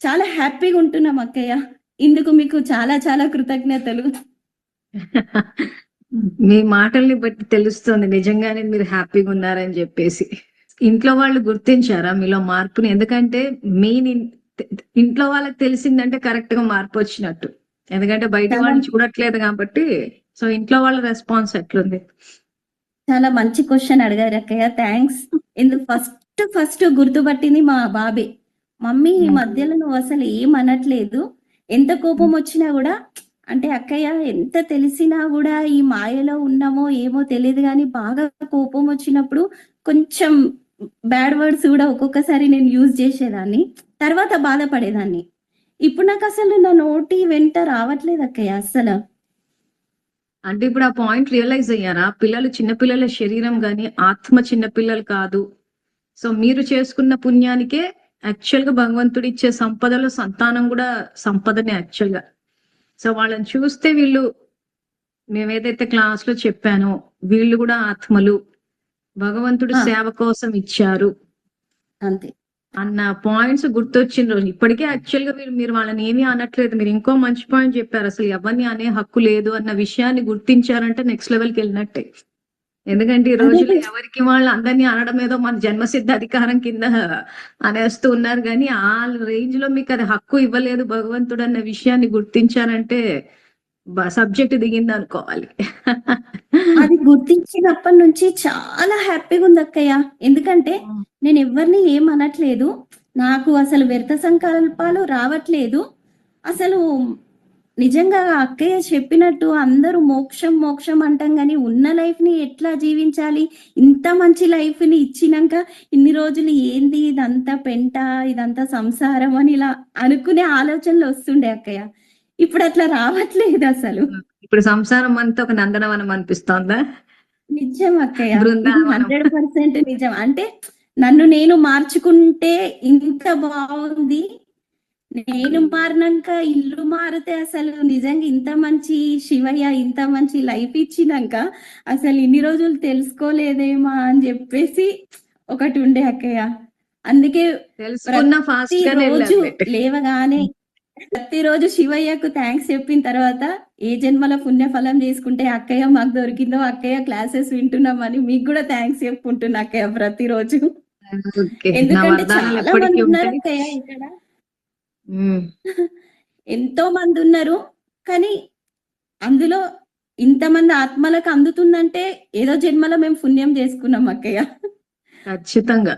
చాలా హ్యాపీగా ఉంటున్నాం అక్కయ్య. ఇందుకు మీకు చాలా చాలా కృతజ్ఞతలు. మీ మాటల్ని బట్టి తెలుస్తుంది నిజంగానే మీరు హ్యాపీగా ఉన్నారని చెప్పేసి. ఇంట్లో వాళ్ళు గుర్తించారా మీలో మార్పుని? ఎందుకంటే మెయిన్ ఇంట్లో వాళ్ళకి తెలిసిందంటే కరెక్ట్ గా మార్పు వచ్చినట్టు. ఎందుకంటే బయట చాలా వాళ్ళు చూడట్లేదు కాబట్టి. సో ఇంట్లో వాళ్ళ రెస్పాన్స్ ఎట్లుంది? చాలా మంచి క్వశ్చన్ అడిగారు అక్కయ్య. థ్యాంక్స్. ఎందుకు ఫస్ట్ గుర్తుపట్టింది మా బాబే. మమ్మీ ఈ మధ్యలో నువ్వు అసలు ఏం అనట్లేదు. ఎంత కోపం వచ్చినా కూడా అంటే అక్కయ్య ఎంత తెలిసినా కూడా ఈ మాయలో ఉన్నామో ఏమో తెలియదు కానీ బాగా కోపం వచ్చినప్పుడు కొంచెం బ్యాడ్ వర్డ్స్ కూడా ఒక్కొక్కసారి నేను యూజ్ చేసేదాన్ని. తర్వాత బాధపడేదాన్ని. ఇప్పుడు నాకు అసలు నా నోటి వెంట రావట్లేదు అక్కయ్య అస్సలు. అంటే ఇప్పుడు ఆ పాయింట్ రియలైజ్ అయ్యారా? పిల్లలు చిన్నపిల్లల శరీరం గాని ఆత్మ చిన్నపిల్లలు కాదు. సో మీరు చేసుకున్న పుణ్యానికే యాక్చువల్ గా భగవంతుడు ఇచ్చే సంపదలో సంతానం కూడా సంపదనే యాక్చువల్ గా. సో వాళ్ళని చూస్తే వీళ్ళు మేమేదైతే క్లాస్ లో చెప్పానో వీళ్ళు కూడా ఆత్మలు భగవంతుడు సేవ కోసం ఇచ్చారు అంతే అన్న పాయింట్స్ గుర్తొచ్చిన రోజు. ఇప్పటికే యాక్చువల్ గా మీరు వాళ్ళని ఏమీ అనట్లేదు. మీరు ఇంకో మంచి పాయింట్ చెప్పారు, అసలు ఎవరిని అనే హక్కు లేదు అన్న విషయాన్ని గుర్తించారంటే నెక్స్ట్ లెవెల్కి వెళ్ళినట్టే. ఎందుకంటే ఈ రోజుల్లో ఎవరికి వాళ్ళు అందరినీ అనడం ఏదో మన జన్మసిద్ధ అధికారం కింద అనేస్తూ ఉన్నారు కానీ ఆ రేంజ్ లో మీకు అది హక్కు ఇవ్వలేదు భగవంతుడు అన్న విషయాన్ని గుర్తించారంటే సబ్జెక్ట్ దిగింది అనుకోవాలి. అది గుర్తించినప్పటి నుంచి చాలా హ్యాపీగా ఉంది అక్కయ్య. ఎందుకంటే నేను ఎవరిని ఏం అనట్లేదు. నాకు అసలు వ్యర్థ సంకల్పాలు రావట్లేదు. అసలు నిజంగా అక్కయ్య చెప్పినట్టు అందరూ మోక్షం మోక్షం అంటాం కానీ ఉన్న లైఫ్ ని ఎట్లా జీవించాలి, ఇంత మంచి లైఫ్ ని ఇచ్చినాక ఇన్ని రోజులు ఏంది ఇదంతా పెంట, ఇదంతా సంసారం అని ఇలా అనుకునే ఆలోచనలు వస్తుండే అక్కయ్య. ఇప్పుడు అట్లా రావట్లేదు అసలు. ఇప్పుడు సంసారం అంతా ఒక నందనవనం అనిపిస్తోందా? నిజం అక్కయ్య. ఇది బృందావనం. 100% నిజం. అంటే నన్ను నేను మార్చుకుంటే ఇంత బాగుంది. నేను మారినాక ఇల్లు మారితే అసలు నిజంగా ఇంత మంచి శివయ్య ఇంత మంచి లైఫ్ ఇచ్చినాక అసలు ఇన్ని రోజులు తెలుసుకోలేదేమా అని చెప్పేసి ఒకటి ఉండే అక్కయ్య. అందుకే తెలుసుకున్న ఫాస్ట్ గా ప్రతిరోజు లేవగానే ప్రతిరోజు శివయ్యకు థ్యాంక్స్ చెప్పిన తర్వాత ఏ జన్మల పుణ్యఫలం చేసుకుంటే అక్కయ్య మాకు దొరికిందో అక్కయ్య క్లాసెస్ వింటున్నామని మీకు కూడా థ్యాంక్స్ చెప్పుకుంటున్నా అక్కయ్య ప్రతిరోజు. ఎందుకంటే చాలా మంది ఉన్నారు అక్కయ్య ఇక్కడ. ఎంతో మంది ఉన్నారు కానీ అందులో ఇంతమంది ఆత్మలకు అందుతుందంటే ఏదో జన్మలో మేము పుణ్యం చేసుకున్నాం అక్కయ్య. ఖచ్చితంగా.